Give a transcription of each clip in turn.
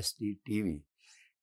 SDTV।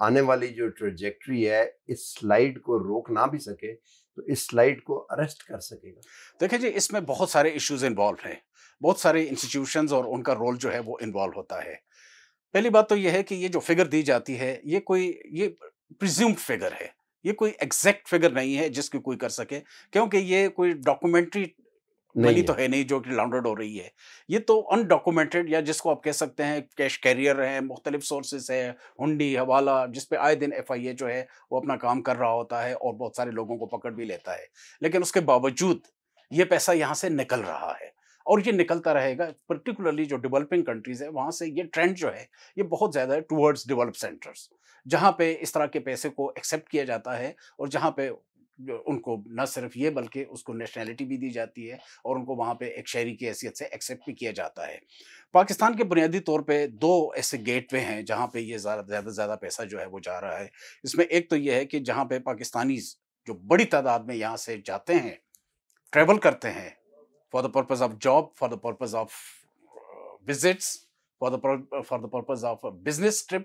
آنے والی جو ٹریجیکٹری ہے اس سلائیڈ کو روک نہ بھی سکے تو اس سلائیڈ کو اریسٹ کر سکے گا؟ دیکھیں جی، اس میں بہت سارے ایشوز انوالو ہیں، بہت سارے انسٹیٹیوشنز اور ان کا رول جو ہے وہ انوالو ہوتا ہے. پہلی بات تو یہ ہے کہ یہ جو فگر دی جاتی ہے یہ پریزیومڈ فگر ہے، یہ کوئی ایگزیکٹ فگر نہیں ہے جس کی کوئی کر سکے، کیونکہ یہ کوئی ڈاکومنٹری منی تو ہے نہیں جو کہ لانڈرڈ ہو رہی ہے. یہ تو انڈاکومنٹڈ، یا جس کو آپ کہہ سکتے ہیں کیش کیریئر ہیں، مختلف سورسز ہے، ہنڈی، حوالہ، جس پہ آئے دن ایف آئی اے جو ہے وہ اپنا کام کر رہا ہوتا ہے اور بہت سارے لوگوں کو پکڑ بھی لیتا ہے. لیکن اس کے باوجود یہ پیسہ یہاں سے نکل رہا ہے اور یہ نکلتا رہے گا. پرٹیکولرلی جو ڈیولپنگ کنٹریز ہے وہاں سے یہ ٹرینڈ جو ہے یہ بہت زیادہ ہے ٹورڈز ڈیولپ سینٹرز، جہاں پہ اس طرح کے پیسے کو ایکسیپٹ کیا جاتا ہے اور جہاں پہ ان کو نہ صرف یہ بلکہ اس کو نیشنلٹی بھی دی جاتی ہے اور ان کو وہاں پہ ایک شہری کی حیثیت سے ایکسیپٹ بھی کیا جاتا ہے. پاکستان کے بنیادی طور پہ 2 ایسے گیٹ وے ہیں جہاں پہ یہ زیادہ پیسہ جو ہے وہ جا رہا ہے. اس میں ایک تو یہ ہے کہ جہاں پہ پاکستانیز جو بڑی تعداد میں یہاں سے جاتے ہیں، ٹریول کرتے ہیں for the purpose of job, for the purpose of visits, for the purpose of a business trip.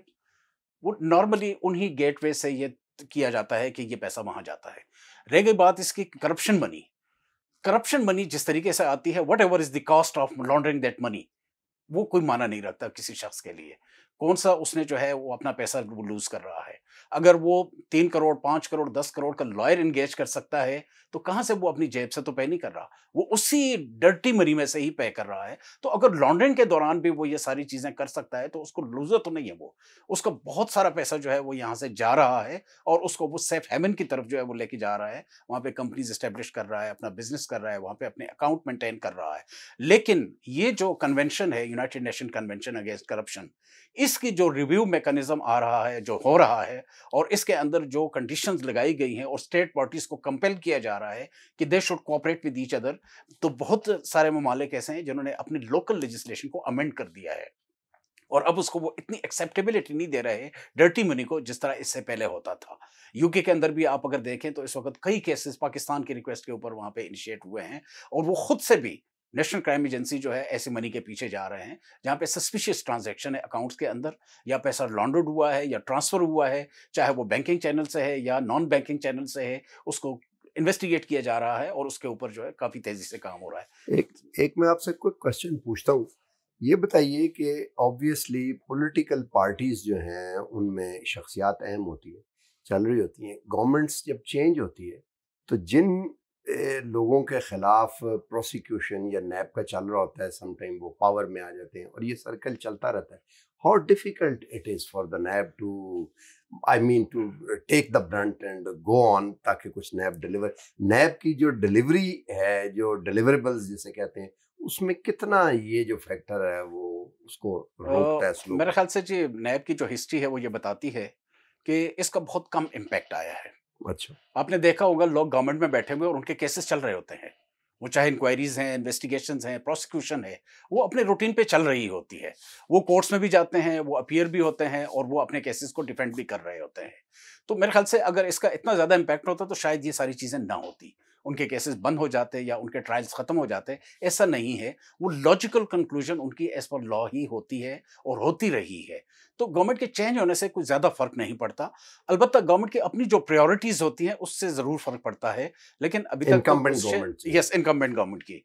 وہ نارملی انہی گیٹ وے سے یہ کیا جاتا ہے کہ یہ پیسہ وہاں جاتا ہے. رہ گئی بات اس کی کرپشن منی جس طریقے سے آتی ہے، what ever is the cost of laundering that money, وہ کوئی معنی نہیں رکھتا کسی شخص کے لیے. کون سا اس نے جو ہے وہ اپنا پیسہ لوز کر رہا ہے. اگر وہ 3 کروڑ 5 کروڑ 10 کروڑ کا لائر انگیج کر سکتا ہے تو کہاں سے وہ اپنی جیب سے تو پے نہیں کر رہا، وہ اسی ڈرٹی منی میں سے ہی پے کر رہا ہے. تو اگر لانڈرنگ کے دوران بھی وہ یہ ساری چیزیں کر سکتا ہے تو اس کو لوزر تو نہیں ہے، وہ اس کا بہت سارا پیسہ جو ہے وہ یہاں سے جا رہا ہے اور اس کو وہ سیف ہیون کی طرف جو ہے وہ لے کے جا رہا ہے. وہاں پہ کمپنیز اسٹیبلش کر رہا ہے، اپنا بزنس کر رہا ہے، وہاں پہ اپنے اکاؤنٹ مینٹین کر رہا ہے. لیکن یہ جو کنونشن ہے، United Nation Convention Against Corruption, اس کی جو ریویو میکانزم آ رہا ہے، جو ہو رہا ہے، اور اس کے اندر جو کنڈیشنز لگائی گئی ہیں اور اسٹیٹ پارٹیز کو کمپیل کیا جا رہا ہے کہ they should cooperate with each other, تو بہت سارے ممالک ایسے ہیں جنہوں نے اپنی لوکل لیجسلیشن کو امینڈ کر دیا ہے اور اب اس کو وہ اتنی ایکسیپٹیبلٹی نہیں دے رہے ڈرٹی منی کو جس طرح اس سے پہلے ہوتا تھا. یو کے اندر بھی آپ اگر دیکھیں تو اس وقت کئی کیسز پاکستان کی ریکویسٹ کے اوپر وہاں پہ انیشیٹ ہوئے ہیں اور وہ خود سے بھی نیشنل کرائم ایجنسی جو ہے ایسی منی کے پیچھے جا رہے ہیں جہاں پہ سسپیشیس ٹرانزیکشن ہے اکاؤنٹس کے اندر، یا پیسہ لانڈرڈ ہوا ہے یا ٹرانسفر ہوا ہے، چاہے وہ بینکنگ چینل سے ہے یا نان بینکنگ چینل سے ہے، اس کو انویسٹیگیٹ کیا جا رہا ہے اور اس کے اوپر جو ہے کافی تیزی سے کام ہو رہا ہے. ایک میں آپ سے کوئی کوشچن پوچھتا ہوں، یہ بتائیے کہ آبویسلی پولیٹیکل پارٹیز جو ہیں ان میں شخصیات اہم ہوتی ہیں، چل رہی ہوتی ہیں. گورنمنٹس جب چینج ہوتی ہے تو جن لوگوں کے خلاف پروسیکیوشن یا نیب کا چل رہا ہوتا ہے سم ٹائم وہ پاور میں آ جاتے ہیں اور یہ سرکل چلتا رہتا ہے. How difficult it is for the NAB to take the brunt and go on تاکہ کچھ نیب کی جو ڈلیوری ہے، جو ڈلیوریبلز جسے کہتے ہیں، اس میں کتنا یہ جو فیکٹر ہے وہ اس کو روکتا ہے میرے خیال سے جی نیب کی جو ہسٹری ہے وہ یہ بتاتی ہے کہ اس کا بہت کم امپیکٹ آیا ہے. اچھا، آپ نے دیکھا ہوگا لوگ گورنمنٹ میں بیٹھے ہوئے اور ان کے کیسز چل رہے ہوتے ہیں، وہ چاہے انکوائریز ہیں، انویسٹیگیشنز ہیں، پروسیکیوشن ہے، وہ اپنے روٹین پہ چل رہی ہوتی ہے. وہ کورٹس میں بھی جاتے ہیں، وہ اپیئر بھی ہوتے ہیں اور وہ اپنے کیسز کو ڈیفینڈ بھی کر رہے ہوتے ہیں. تو میرے خیال سے اگر اس کا اتنا زیادہ امپیکٹ ہوتا تو شاید یہ ساری چیزیں نہ ہوتی، ان کے کیسز بند ہو جاتے یا ان کے ٹرائلز ختم ہو جاتے. ایسا نہیں ہے، وہ لاجیکل کنکلوژن ان کی ایز پر لا ہی ہوتی ہے اور ہوتی رہی ہے. تو گورنمنٹ کے چینج ہونے سے کوئی زیادہ فرق نہیں پڑتا. البتہ گورنمنٹ کی اپنی جو پریورٹیز ہوتی ہیں اس سے ضرور فرق پڑتا ہے، لیکن ابھی تک انکمبنٹ گورنمنٹ سے. یس انکمبنٹ گورنمنٹ کی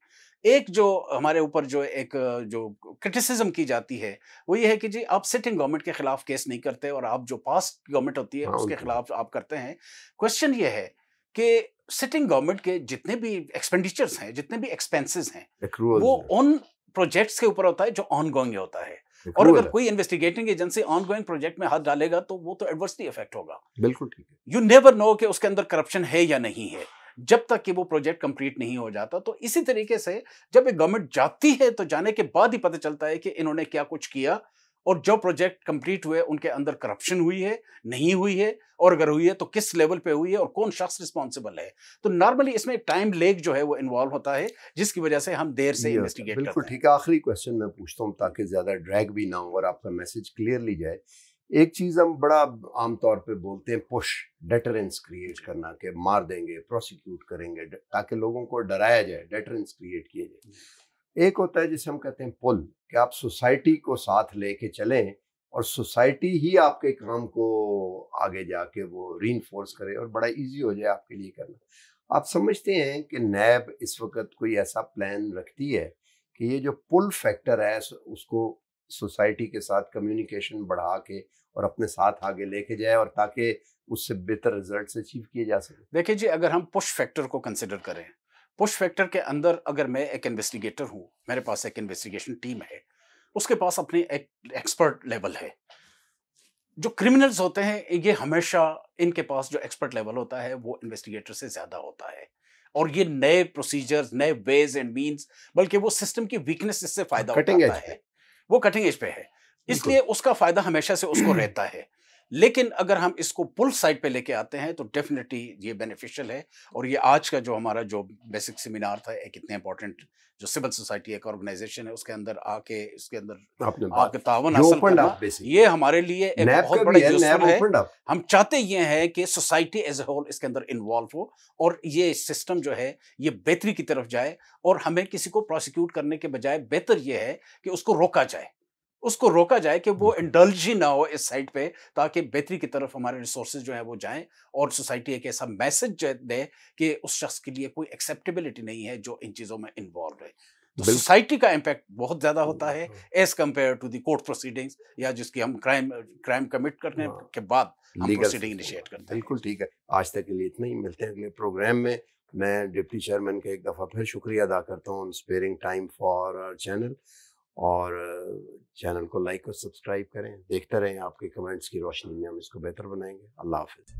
ایک جو ہمارے اوپر جو ایک جو کرٹیسزم کی جاتی ہے وہ یہ ہے کہ جی آپ سٹنگ گورنمنٹ کے خلاف کیس نہیں کرتے اور آپ جو پاسٹ گورنمنٹ ہوتی ہے اس کے خلاف آپ کرتے ہیں. کوشچن یہ ہے کہ سٹنگ گورنمنٹ کے جتنے بھی ایکسپینڈیچرز ہیں، جتنے بھی ایکسپینسز ہیں، وہ ان پروجیکٹس کے اوپر ہوتا ہے جو آن گوئنگ ہوتا ہے. اور اگر کوئی investigating agency on going project میں ہاتھ ڈالے گا تو وہ تو ایڈورسلی افیکٹ ہوگا. بالکل ٹھیک ہے. یو نیور نو کہ اس کے اندر کرپشن ہے یا نہیں ہے جب تک کہ وہ پروجیکٹ کمپلیٹ نہیں ہو جاتا. تو اسی طریقے سے جب ایک گورنمنٹ جاتی ہے تو جانے کے بعد ہی پتہ چلتا ہے کہ انہوں نے کیا کچھ کیا اور جو پروجیکٹ کمپلیٹ ہوئے ان کے اندر کرپشن ہوئی ہے نہیں ہوئی ہے، اور اگر ہوئی ہے تو کس لیول پہ ہوئی ہے اور کون شخص رسپانسبل ہے. تو نارملی اس میں ٹائم لیگ جو ہے وہ انوالو ہوتا ہے جس کی وجہ سے ہم دیر سے انویسٹیگیٹ کرتے ہیں. بالکل ٹھیک ہے. آخری کوشچن میں پوچھتا ہوں تاکہ زیادہ ڈریگ بھی نہ ہو اور آپ کا میسج کلیئرلی جائے. ایک چیز ہم بڑا عام طور پہ بولتے ہیں پش ڈیٹرنس کریٹ کرنا، کہ مار دیں گے، پروسیکیوٹ کریں گے تاکہ لوگوں کو ڈرایا جائے، ڈیٹرنس کریٹ کیے جائے. ایک ہوتا ہے جسے ہم کہتے ہیں پل، کہ آپ سوسائٹی کو ساتھ لے کے چلیں اور سوسائٹی ہی آپ کے کام کو آگے جا کے وہ ری انفورس کرے اور بڑا ایزی ہو جائے آپ کے لیے کرنا. آپ سمجھتے ہیں کہ نیب اس وقت کوئی ایسا پلان رکھتی ہے کہ یہ جو پل فیکٹر ہے اس کو سوسائٹی کے ساتھ کمیونیکیشن بڑھا کے اور اپنے ساتھ آگے لے کے جائے اور تاکہ اس سے بہتر ریزلٹس اچیو کیے جا سکیں؟ دیکھیں جی، اگر ہم پش فیکٹر کو کنسیڈر کریں، پش فیکٹر کے اندر اگر میں ایک انویسٹیگیٹر ہوں، میرے پاس ایک انویسٹیگیشن ٹیم ہے، اس کے پاس اپنی ایک ایکسپرٹ لیول ہے. جو کرمنلز ہوتے ہیں یہ ہمیشہ ان کے پاس جو ایکسپرٹ لیول ہوتا ہے وہ انویسٹیگیٹر سے زیادہ ہوتا ہے، اور یہ نئے پروسیجرز، نئے ویز اینڈ مینز، بلکہ وہ سسٹم کی ویکنس سے فائدہ کٹنگ اٹھاتا ایج پہ ہے، وہ کٹنگ ایج پہ ہے، اس بالکل. لیے اس کا فائدہ ہمیشہ سے اس کو رہتا ہے. لیکن اگر ہم اس کو پل سائڈ پہ لے کے آتے ہیں تو ڈیفینیٹلی یہ بینیفیشل ہے. اور یہ آج کا جو ہمارا جو بیسک سیمینار تھا، ایک اتنے امپورٹنٹ جو سول سوسائٹی ایک آرگنائزیشن ہے، اس کے اندر آ کے اس کے اندر آپ نے آ بات کے تعاون you حاصل opened کرنا، up basically. یہ ہمارے لیے ایک نیب بہت کا بڑا بھی ہے، یوزفل نیب ہے. opened up. ہم چاہتے یہ ہیں کہ سوسائٹی ایز اے ہول اس کے اندر انوالو ہو اور یہ سسٹم جو ہے یہ بہتری کی طرف جائے، اور ہمیں کسی کو پروسیکیوٹ کرنے کے بجائے بہتر یہ ہے کہ اس کو روکا جائے، اس کو روکا جائے کہ وہ انڈلج ہی نہ ہو اس سائڈ پہ، تاکہ بہتری کی طرف ہمارے ریسورسز جو ہیں وہ جائیں، اور سوسائٹی ایک ایسا میسج دے کہ اس شخص کے لیے کوئی ایکسیپٹیبلٹی نہیں ہے جو ان چیزوں میں انوالو ہے. تو سوسائٹی کا امپیکٹ بہت زیادہ ہوتا ہے as compare to the court proceedings, یا جس کی ہم کرائم کمٹ کرنے کے بعد ہم پروسیڈنگ انیشیٹ کرتے ہیں. بالکل ٹھیک ہے. آج تک کے لیے اتنا ہی. ملتے ہیں اگلے پروگرام میں. میں ڈپٹی چیئرمین کا ایک دفعہ پھر شکریہ ادا کرتا ہوں اسپیئرنگ ٹائم فار چینل، اور چینل کو لائک اور سبسکرائب کریں. دیکھتے رہیں، آپ کے کمنٹس کی روشنی میں ہم اس کو بہتر بنائیں گے. اللہ حافظ.